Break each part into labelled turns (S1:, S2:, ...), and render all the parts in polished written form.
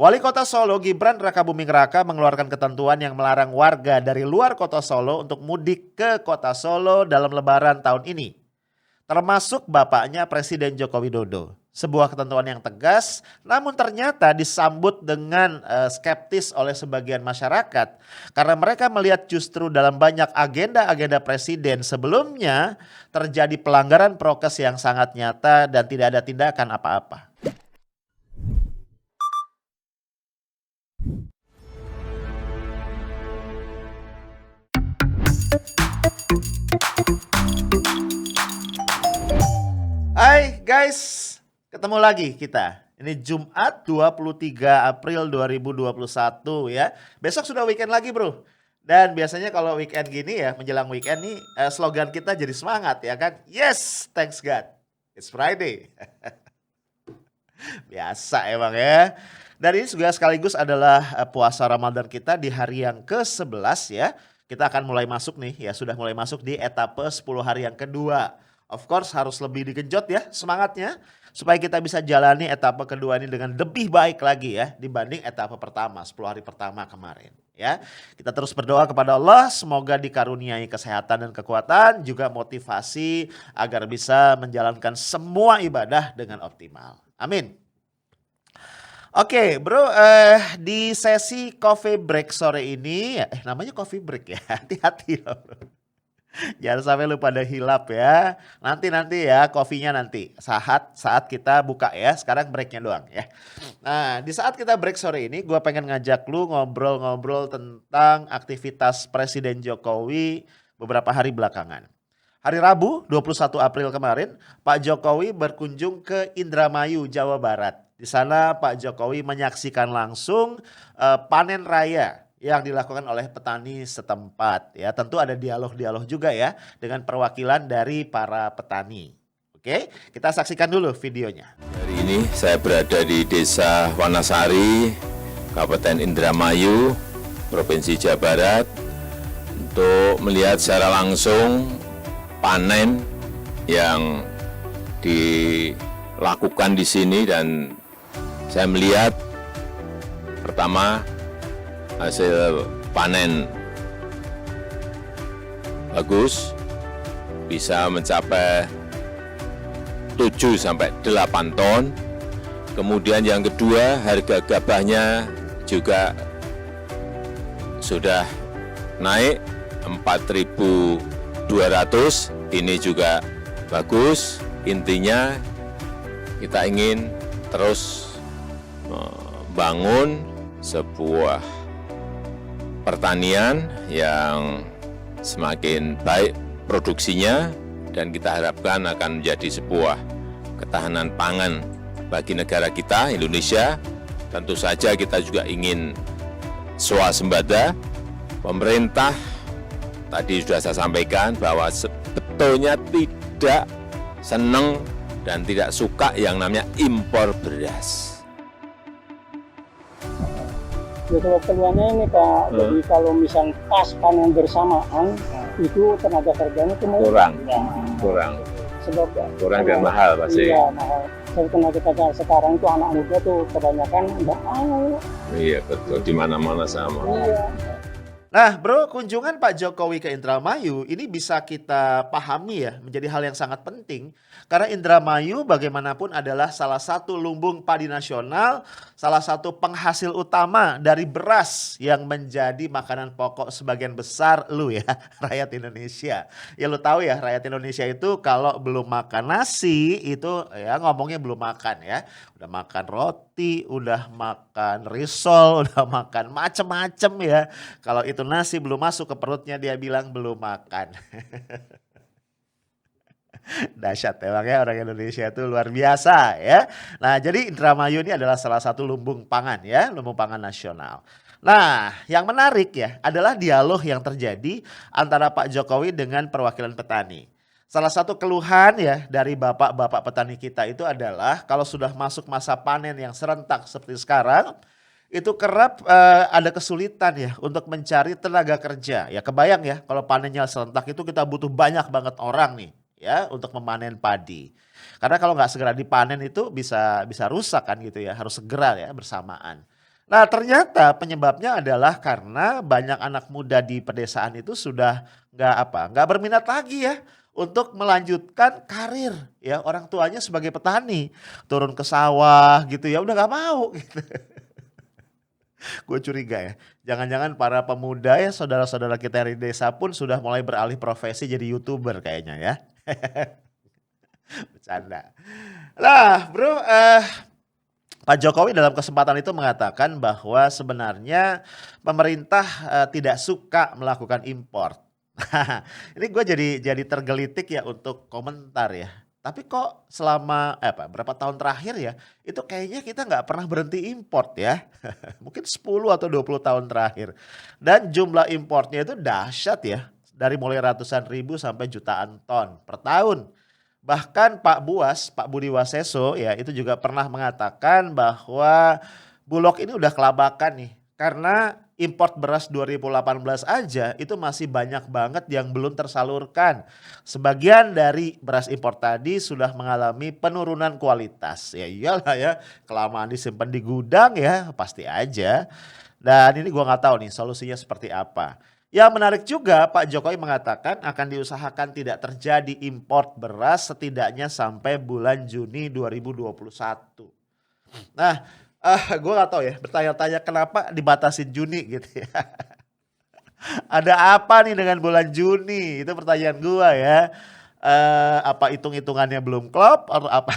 S1: Wali Kota Solo Gibran Rakabuming Raka mengeluarkan ketentuan yang melarang warga dari luar Kota Solo untuk mudik ke Kota Solo dalam Lebaran tahun ini, termasuk bapaknya Presiden Joko Widodo. Sebuah ketentuan yang tegas, namun ternyata disambut dengan skeptis oleh sebagian masyarakat. Karena mereka melihat justru dalam banyak agenda-agenda presiden sebelumnya terjadi pelanggaran prokes yang sangat nyata dan tidak ada tindakan apa-apa. Hai guys, ketemu lagi kita. Ini Jumat 23 April 2021 ya. Besok sudah weekend lagi bro. Dan biasanya kalau weekend gini ya, menjelang weekend nih slogan kita jadi semangat ya kan. Yes, thanks God, it's Friday. Biasa emang ya. Dan ini juga sekaligus adalah puasa Ramadan kita di hari yang ke-11 ya. Kita akan mulai masuk nih ya, sudah mulai masuk di etape 10 hari yang kedua. Of course harus lebih digenjot ya semangatnya. Supaya kita bisa jalani etape kedua ini dengan lebih baik lagi ya dibanding etape pertama, 10 hari pertama kemarin ya. Kita terus berdoa kepada Allah semoga dikaruniai kesehatan dan kekuatan, juga motivasi agar bisa menjalankan semua ibadah dengan optimal. Amin. Oke bro, di sesi coffee break sore ini, namanya coffee break ya, hati-hati loh bro. Jangan sampai lu pada hilap ya. Nanti ya kopinya nanti saat kita buka ya. Sekarang breaknya doang ya. Nah di saat kita break sore ini gue pengen ngajak lu ngobrol-ngobrol tentang aktivitas Presiden Jokowi beberapa hari belakangan. Hari Rabu 21 April kemarin Pak Jokowi berkunjung ke Indramayu, Jawa Barat. Di sana Pak Jokowi menyaksikan langsung panen raya yang dilakukan oleh petani setempat ya. Tentu ada dialog-dialog juga ya dengan perwakilan dari para petani. Oke, kita saksikan dulu videonya.
S2: Hari ini saya berada di Desa Wanasari, Kabupaten Indramayu, Provinsi Jawa Barat untuk melihat secara langsung panen yang dilakukan di sini, dan saya melihat pertama hasil panen bagus, bisa mencapai 7 sampai 8 ton. Kemudian yang kedua, harga gabahnya juga sudah naik 4.200. Ini juga bagus. Intinya kita ingin terus membangun sebuah pertanian yang semakin baik produksinya, dan kita harapkan akan menjadi sebuah ketahanan pangan bagi negara kita, Indonesia. Tentu saja kita juga ingin swasembada. Pemerintah tadi sudah saya sampaikan bahwa sebetulnya tidak senang dan tidak suka yang namanya impor beras.
S3: Ya kalau keluarnya ini Pak, jadi kalau misal pas panen bersamaan, itu tenaga kerjanya itu
S2: kurang dan mahal pasti.
S3: Iya, mahal. Tenaga kerja sekarang itu anak muda tuh kebanyakan enggak mau.
S2: Iya betul, di mana-mana sama.
S3: Iya.
S1: Nah bro, kunjungan Pak Jokowi ke Indramayu ini bisa kita pahami ya menjadi hal yang sangat penting. Karena Indramayu bagaimanapun adalah salah satu lumbung padi nasional, salah satu penghasil utama dari beras yang menjadi makanan pokok sebagian besar lu ya, rakyat Indonesia. Ya lu tahu ya, rakyat Indonesia itu kalau belum makan nasi itu ya ngomongnya belum makan ya. Udah makan roti, udah makan risol, udah makan macem-macem ya. Kalau itu nasi belum masuk ke perutnya dia bilang belum makan. Dahsyat emang ya, orang Indonesia itu luar biasa ya. Nah jadi Indramayu ini adalah salah satu lumbung pangan ya, lumbung pangan nasional. Nah yang menarik ya adalah dialog yang terjadi antara Pak Jokowi dengan perwakilan petani. Salah satu keluhan ya dari bapak-bapak petani kita itu adalah kalau sudah masuk masa panen yang serentak seperti sekarang, itu kerap ada kesulitan ya untuk mencari tenaga kerja. Ya kebayang ya kalau panennya serentak itu kita butuh banyak banget orang nih ya untuk memanen padi. Karena kalau nggak segera dipanen itu bisa rusak kan gitu ya, harus segera ya bersamaan. Nah, ternyata penyebabnya adalah karena banyak anak muda di pedesaan itu sudah nggak berminat lagi ya untuk melanjutkan karir ya orang tuanya sebagai petani, turun ke sawah gitu ya udah nggak mau gitu. Gue curiga ya, jangan-jangan para pemuda ya saudara-saudara kita di desa pun sudah mulai beralih profesi jadi YouTuber kayaknya ya. Bercanda. Lah, Bro, Pak Jokowi dalam kesempatan itu mengatakan bahwa sebenarnya pemerintah tidak suka melakukan impor. Ini gue jadi tergelitik ya untuk komentar ya. Tapi kok selama berapa tahun terakhir ya, itu kayaknya kita nggak pernah berhenti import ya. Mungkin 10 atau 20 tahun terakhir. Dan jumlah importnya itu dahsyat ya. Dari mulai ratusan ribu sampai jutaan ton per tahun. Bahkan Pak Budi Waseso ya itu juga pernah mengatakan bahwa Bulog ini udah kelabakan nih. Karena import beras 2018 aja itu masih banyak banget yang belum tersalurkan. Sebagian dari beras impor tadi sudah mengalami penurunan kualitas. Ya iyalah ya, kelamaan disimpan di gudang ya pasti aja. Dan ini gua nggak tahu nih solusinya seperti apa. Yang menarik juga Pak Jokowi mengatakan akan diusahakan tidak terjadi import beras setidaknya sampai bulan Juni 2021. Nah, gue gak tahu ya bertanya-tanya kenapa dibatasin Juni gitu ya. Ada apa nih dengan bulan Juni? Itu pertanyaan gue ya. Apa hitung-hitungannya belum klop atau apa?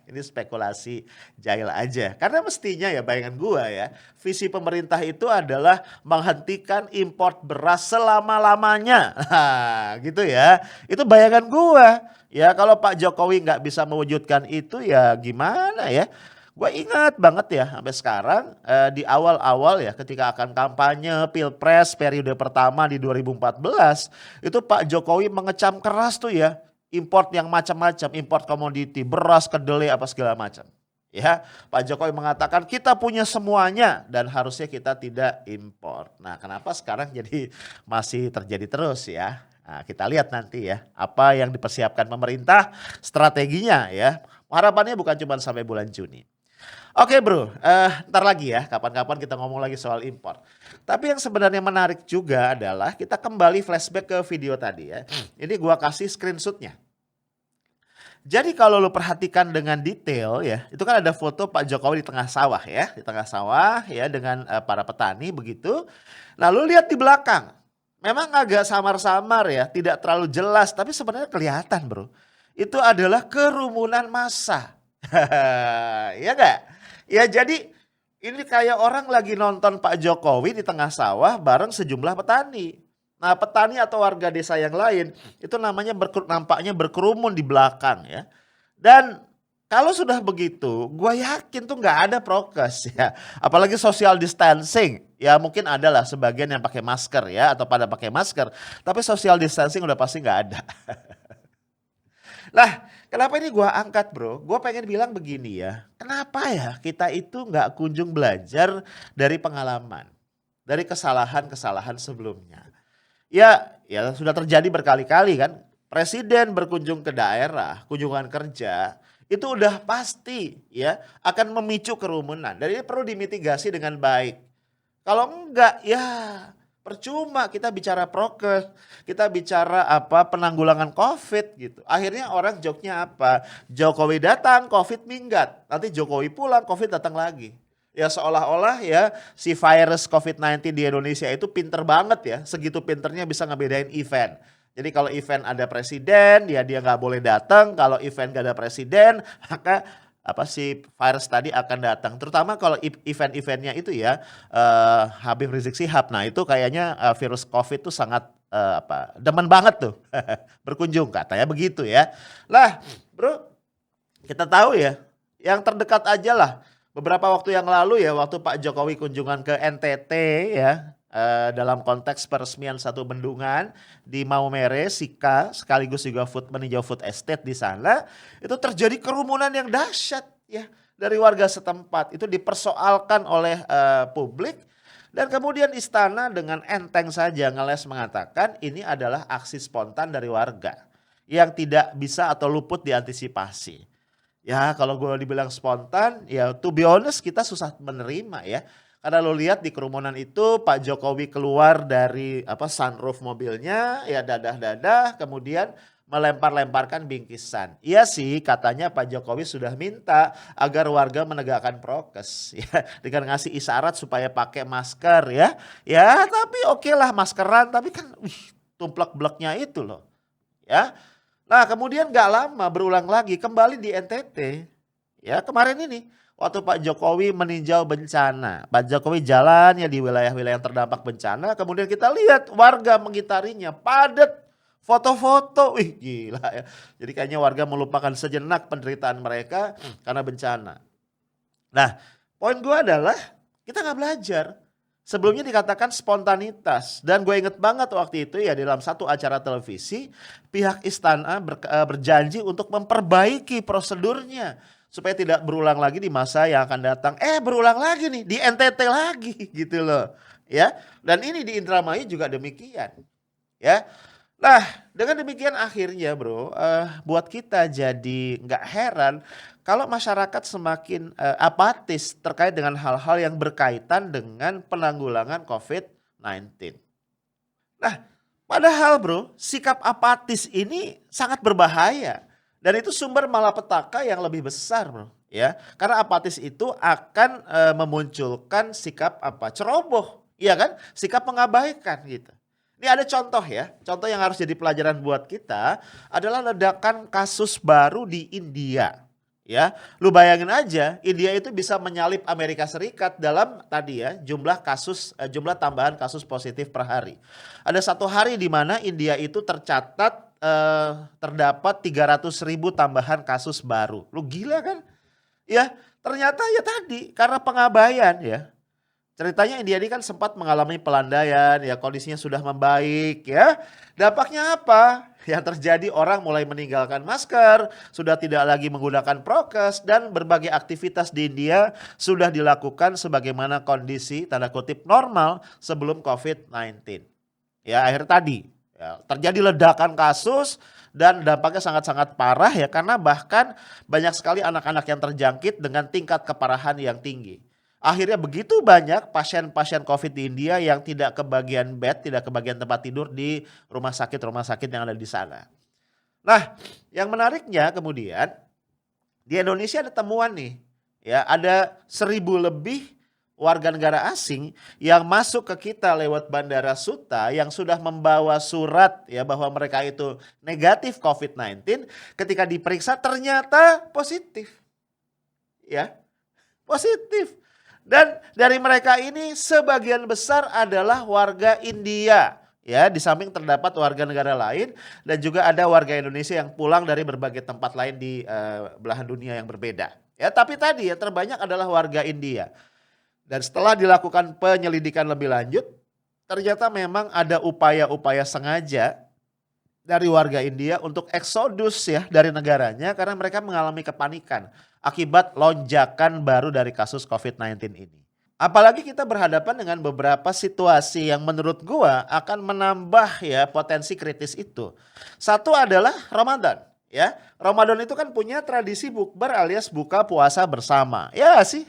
S1: Ini spekulasi jahil aja. Karena mestinya ya bayangan gua ya, visi pemerintah itu adalah menghentikan import beras selama-lamanya. Nah, gitu ya. Itu bayangan gua. Ya kalau Pak Jokowi nggak bisa mewujudkan itu ya gimana ya. Gua ingat banget ya sampai sekarang di awal-awal ya ketika akan kampanye Pilpres periode pertama di 2014 itu Pak Jokowi mengecam keras tuh ya import yang macam-macam, import komoditi, beras, kedelai apa segala macam. Ya, Pak Jokowi mengatakan kita punya semuanya dan harusnya kita tidak impor. Nah, kenapa sekarang jadi masih terjadi terus ya? Nah, kita lihat nanti ya apa yang dipersiapkan pemerintah, strateginya ya. Harapannya bukan cuma sampai bulan Juni. Oke bro, ntar lagi ya kapan-kapan kita ngomong lagi soal impor. Tapi yang sebenarnya menarik juga adalah kita kembali flashback ke video tadi ya. Ini gua kasih screenshotnya. Jadi kalau lu perhatikan dengan detail ya, itu kan ada foto Pak Jokowi di tengah sawah ya. Di tengah sawah ya dengan para petani begitu. Lalu lihat di belakang. Memang agak samar-samar ya, tidak terlalu jelas. Tapi sebenarnya kelihatan bro. Itu adalah kerumunan massa. Iya gak? Ya jadi ini kayak orang lagi nonton Pak Jokowi di tengah sawah bareng sejumlah petani. Nah petani atau warga desa yang lain itu nampaknya berkerumun di belakang ya. Dan kalau sudah begitu gue yakin tuh gak ada prokes ya. Apalagi social distancing. Ya mungkin ada lah sebagian yang pakai masker ya atau pada pakai masker. Tapi social distancing udah pasti gak ada. Lah, kenapa ini gua angkat bro? Gua pengen bilang begini ya. Kenapa ya kita itu nggak kunjung belajar dari pengalaman, dari kesalahan-kesalahan sebelumnya? Ya sudah terjadi berkali-kali kan. Presiden berkunjung ke daerah, kunjungan kerja, itu udah pasti ya akan memicu kerumunan. Dan ini perlu dimitigasi dengan baik. Kalau enggak ya percuma kita bicara prokes, kita bicara penanggulangan COVID gitu. Akhirnya orang joknya apa? Jokowi datang, COVID minggat. Nanti Jokowi pulang, COVID datang lagi. Ya seolah-olah ya si virus COVID-19 di Indonesia itu pinter banget ya. Segitu pinternya bisa ngebedain event. Jadi kalau event ada presiden, dia nggak boleh datang. Kalau event gak ada presiden, maka si virus tadi akan datang. Terutama kalau event-eventnya itu ya Habib Rizik Syihab. Nah itu kayaknya virus COVID tuh sangat demen banget tuh berkunjung katanya begitu ya. Lah bro kita tahu ya yang terdekat aja lah. Beberapa waktu yang lalu ya waktu Pak Jokowi kunjungan ke NTT ya. Dalam konteks peresmian satu bendungan di Maumere, Sika, sekaligus juga meninjau food estate di sana, itu terjadi kerumunan yang dahsyat ya dari warga setempat. Itu dipersoalkan oleh publik dan kemudian istana dengan enteng saja ngeles mengatakan ini adalah aksi spontan dari warga yang tidak bisa atau luput diantisipasi. Ya kalau gue dibilang spontan, ya to be honest kita susah menerima ya. Karena lo lihat di kerumunan itu Pak Jokowi keluar dari sunroof mobilnya, ya dadah-dadah, kemudian melempar-lemparkan bingkisan. Iya sih katanya Pak Jokowi sudah minta agar warga menegakkan prokes ya, dengan ngasih isyarat supaya pakai masker ya. Ya tapi oke lah maskeran, tapi kan tumplek-bleknya itu loh ya. Nah kemudian gak lama berulang lagi kembali di NTT. Ya kemarin ini waktu Pak Jokowi meninjau bencana. Pak Jokowi jalan ya di wilayah-wilayah yang terdampak bencana. Kemudian kita lihat warga mengitarinya padat. Foto-foto. Wih gila ya. Jadi kayaknya warga melupakan sejenak penderitaan mereka karena bencana. Nah poin gue adalah kita gak belajar. Sebelumnya dikatakan spontanitas dan gue inget banget waktu itu ya dalam satu acara televisi pihak istana berjanji untuk memperbaiki prosedurnya supaya tidak berulang lagi di masa yang akan datang. Berulang lagi nih di NTT lagi gitu loh ya. Dan ini di Indramayu juga demikian ya. Nah dengan demikian akhirnya bro buat kita jadi nggak heran kalau masyarakat semakin apatis terkait dengan hal-hal yang berkaitan dengan penanggulangan COVID-19. Nah padahal bro sikap apatis ini sangat berbahaya dan itu sumber malapetaka yang lebih besar bro ya. Karena apatis itu akan memunculkan sikap ceroboh, iya kan? Sikap mengabaikan gitu. Ini ada contoh ya, contoh yang harus jadi pelajaran buat kita adalah ledakan kasus baru di India. Ya, lu bayangin aja India itu bisa menyalip Amerika Serikat dalam tadi ya jumlah tambahan kasus positif per hari. Ada satu hari di mana India itu tercatat terdapat 300.000 tambahan kasus baru. Lu gila kan? Ya, ternyata ya tadi karena pengabaian ya. Ceritanya India ini kan sempat mengalami pelandaian, ya kondisinya sudah membaik ya. Dampaknya apa? Yang terjadi orang mulai meninggalkan masker, sudah tidak lagi menggunakan prokes dan berbagai aktivitas di India sudah dilakukan sebagaimana kondisi tanda kutip normal sebelum COVID-19. Ya akhir tadi ya, terjadi ledakan kasus dan dampaknya sangat-sangat parah ya karena bahkan banyak sekali anak-anak yang terjangkit dengan tingkat keparahan yang tinggi. Akhirnya begitu banyak pasien-pasien COVID di India yang tidak kebagian bed, tidak kebagian tempat tidur di rumah sakit yang ada di sana. Nah, yang menariknya kemudian di Indonesia ada temuan nih, ya ada 1.000 lebih warga negara asing yang masuk ke kita lewat Bandara Suta yang sudah membawa surat ya bahwa mereka itu negatif COVID-19, ketika diperiksa ternyata positif. Ya, positif. Dan dari mereka ini sebagian besar adalah warga India. Ya, di samping terdapat warga negara lain dan juga ada warga Indonesia yang pulang dari berbagai tempat lain di belahan dunia yang berbeda. Ya, tapi tadi ya terbanyak adalah warga India. Dan setelah dilakukan penyelidikan lebih lanjut, ternyata memang ada upaya-upaya sengaja dari warga India untuk eksodus ya dari negaranya karena mereka mengalami kepanikan akibat lonjakan baru dari kasus COVID-19 ini. Apalagi kita berhadapan dengan beberapa situasi yang menurut gua akan menambah ya potensi kritis itu. Satu adalah Ramadan ya. Ramadan itu kan punya tradisi bukber alias buka puasa bersama. Ya sih.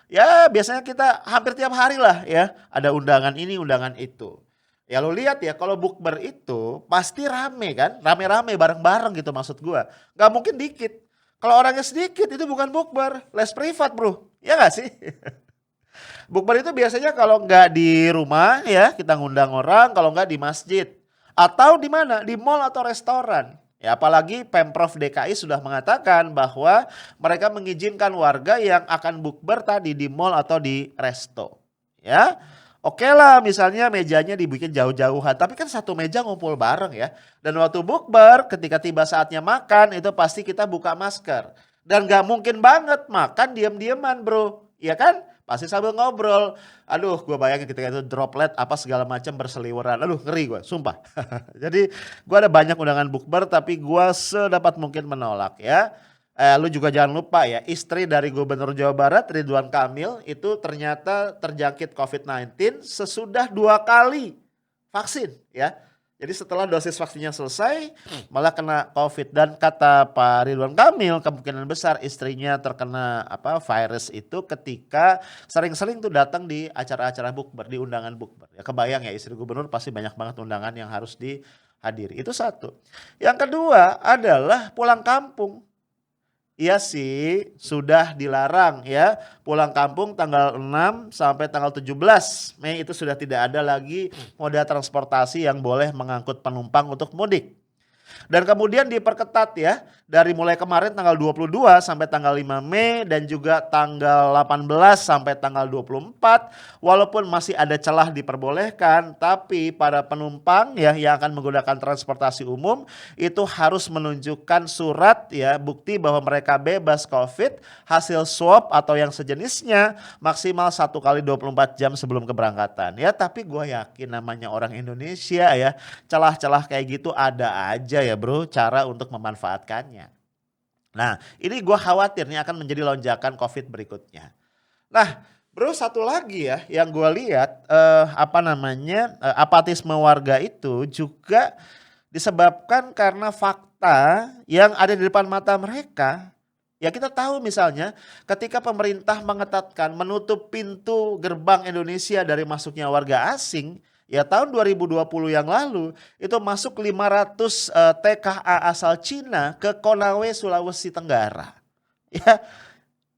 S1: Ya biasanya kita hampir tiap hari lah ya ada undangan ini undangan itu. Ya lo lihat ya kalau bukber itu pasti rame kan, rame-rame bareng-bareng gitu maksud gua. Gak mungkin dikit. Kalau orangnya sedikit itu bukan bukber, les privat bro. Ya gak sih? Bukber itu biasanya kalau nggak di rumah ya kita ngundang orang, kalau nggak di masjid. Atau di mana? Di mall atau restoran. Ya apalagi Pemprov DKI sudah mengatakan bahwa mereka mengizinkan warga yang akan bukber tadi di mall atau di resto. Ya. Oke lah misalnya mejanya dibikin jauh-jauhan tapi kan satu meja ngumpul bareng ya. Dan waktu bukber ketika tiba saatnya makan itu pasti kita buka masker. Dan gak mungkin banget makan diam-diaman bro. Iya kan? Pasti sambil ngobrol. Aduh gue bayangin ketika itu droplet apa segala macam berseliweran. Aduh ngeri gue sumpah. Jadi gue ada banyak undangan bukber tapi gue sedapat mungkin menolak ya. Lu juga jangan lupa ya, istri dari Gubernur Jawa Barat Ridwan Kamil itu ternyata terjangkit COVID-19 sesudah 2 kali vaksin ya. Jadi setelah dosis vaksinnya selesai, malah kena COVID. Dan kata Pak Ridwan Kamil, kemungkinan besar istrinya terkena virus itu ketika sering-sering tuh datang di acara-acara bukber, di undangan bukber. Ya kebayang ya, istri gubernur pasti banyak banget undangan yang harus dihadiri. Itu satu. Yang kedua adalah pulang kampung. Iya sih, sudah dilarang ya. Pulang kampung tanggal 6 sampai tanggal 17 Mei itu sudah tidak ada lagi moda transportasi yang boleh mengangkut penumpang untuk mudik. Dan kemudian diperketat ya, dari mulai kemarin tanggal 22 sampai tanggal 5 Mei dan juga tanggal 18 sampai tanggal 24, walaupun masih ada celah diperbolehkan, tapi para penumpang ya yang akan menggunakan transportasi umum itu harus menunjukkan surat ya, bukti bahwa mereka bebas COVID, hasil swab atau yang sejenisnya maksimal 1 kali 24 jam sebelum keberangkatan. Ya, tapi gue yakin namanya orang Indonesia ya, celah-celah kayak gitu ada aja ya bro, cara untuk memanfaatkannya. Nah, ini gue khawatir nih akan menjadi lonjakan COVID berikutnya. Nah, bro, satu lagi ya yang gue lihat apatisme warga itu juga disebabkan karena fakta yang ada di depan mata mereka. Ya kita tahu misalnya ketika pemerintah mengetatkan menutup pintu gerbang Indonesia dari masuknya warga asing, ya tahun 2020 yang lalu itu masuk 500 TKA asal Cina ke Konawe, Sulawesi Tenggara.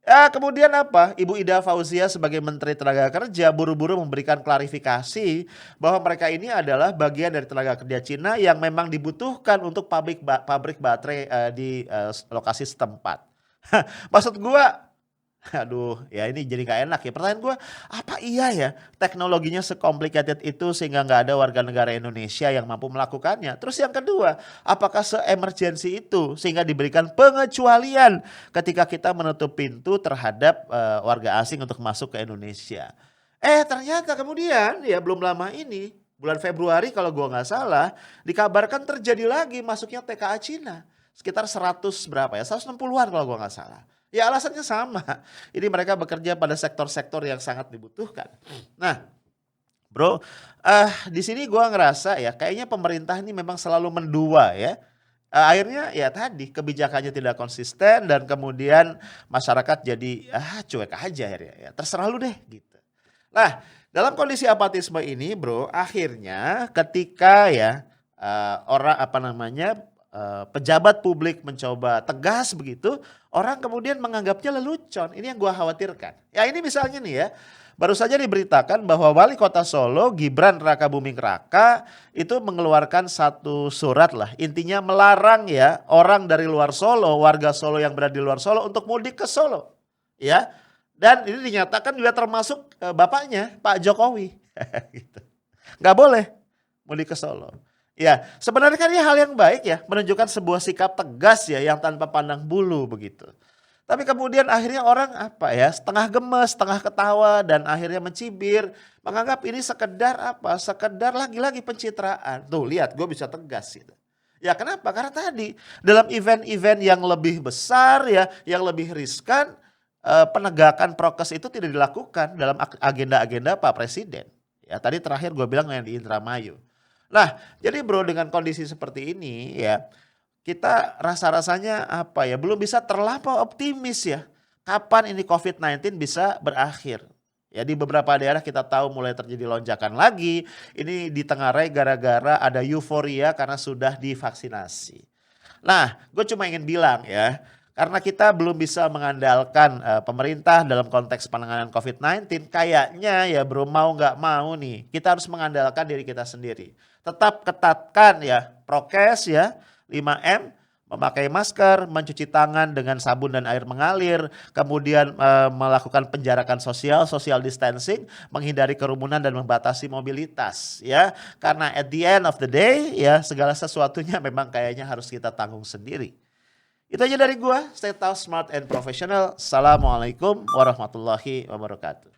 S1: Ya, kemudian apa? Ibu Ida Fauzia sebagai Menteri Tenaga Kerja buru-buru memberikan klarifikasi bahwa mereka ini adalah bagian dari tenaga kerja Cina yang memang dibutuhkan untuk pabrik baterai di lokasi setempat. Maksud gua, aduh ya ini jadi gak enak ya. Pertanyaan gue, apa iya ya teknologinya sekomplikated itu sehingga gak ada warga negara Indonesia yang mampu melakukannya? Terus yang kedua, apakah se-emergency itu sehingga diberikan pengecualian ketika kita menutup pintu terhadap warga asing untuk masuk ke Indonesia? Ternyata kemudian ya belum lama ini, bulan Februari kalau gue gak salah, dikabarkan terjadi lagi masuknya TKA Cina. Sekitar 100 berapa ya, 160-an kalau gue gak salah. Ya alasannya sama, ini mereka bekerja pada sektor-sektor yang sangat dibutuhkan. Nah bro, di sini gue ngerasa ya kayaknya pemerintah ini memang selalu mendua ya. Akhirnya ya tadi kebijakannya tidak konsisten dan kemudian masyarakat jadi cuek aja akhirnya ya, terserah lu deh gitu. Nah dalam kondisi apatisme ini bro, akhirnya ketika ya pejabat publik mencoba tegas begitu, orang kemudian menganggapnya lelucon. Ini yang gue khawatirkan. Ya ini misalnya nih ya, baru saja diberitakan bahwa Wali Kota Solo Gibran Rakabuming Raka itu mengeluarkan satu surat lah. Intinya melarang ya orang dari luar Solo, warga Solo yang berada di luar Solo untuk mudik ke Solo. Ya, dan ini dinyatakan juga termasuk bapaknya Pak Jokowi. Gitu. Nggak boleh mudik ke Solo. Ya, sebenarnya kan ini hal yang baik ya, menunjukkan sebuah sikap tegas ya yang tanpa pandang bulu begitu. Tapi kemudian akhirnya orang setengah gemes, setengah ketawa dan akhirnya mencibir, menganggap ini sekedar lagi-lagi pencitraan. Tuh lihat, gue bisa tegas gitu. Ya kenapa? Karena tadi dalam event-event yang lebih besar ya, yang lebih riskan, penegakan prokes itu tidak dilakukan dalam agenda-agenda Pak Presiden. Ya tadi terakhir gue bilang yang di Indramayu. Nah, jadi bro dengan kondisi seperti ini ya, kita rasa-rasanya belum bisa terlampau optimis ya. Kapan ini COVID-19 bisa berakhir? Ya di beberapa daerah kita tahu mulai terjadi lonjakan lagi. Ini ditengarai gara-gara ada euforia karena sudah divaksinasi. Nah, gue cuma ingin bilang ya, karena kita belum bisa mengandalkan pemerintah dalam konteks penanganan COVID-19, kayaknya ya bro mau gak mau nih, kita harus mengandalkan diri kita sendiri. Tetap ketatkan ya prokes ya, 5M, memakai masker, mencuci tangan dengan sabun dan air mengalir, kemudian melakukan penjarakan social distancing, menghindari kerumunan dan membatasi mobilitas ya. Karena at the end of the day ya segala sesuatunya memang kayaknya harus kita tanggung sendiri. Itu aja dari gua, stay tough, smart and professional. Assalamualaikum warahmatullahi wabarakatuh.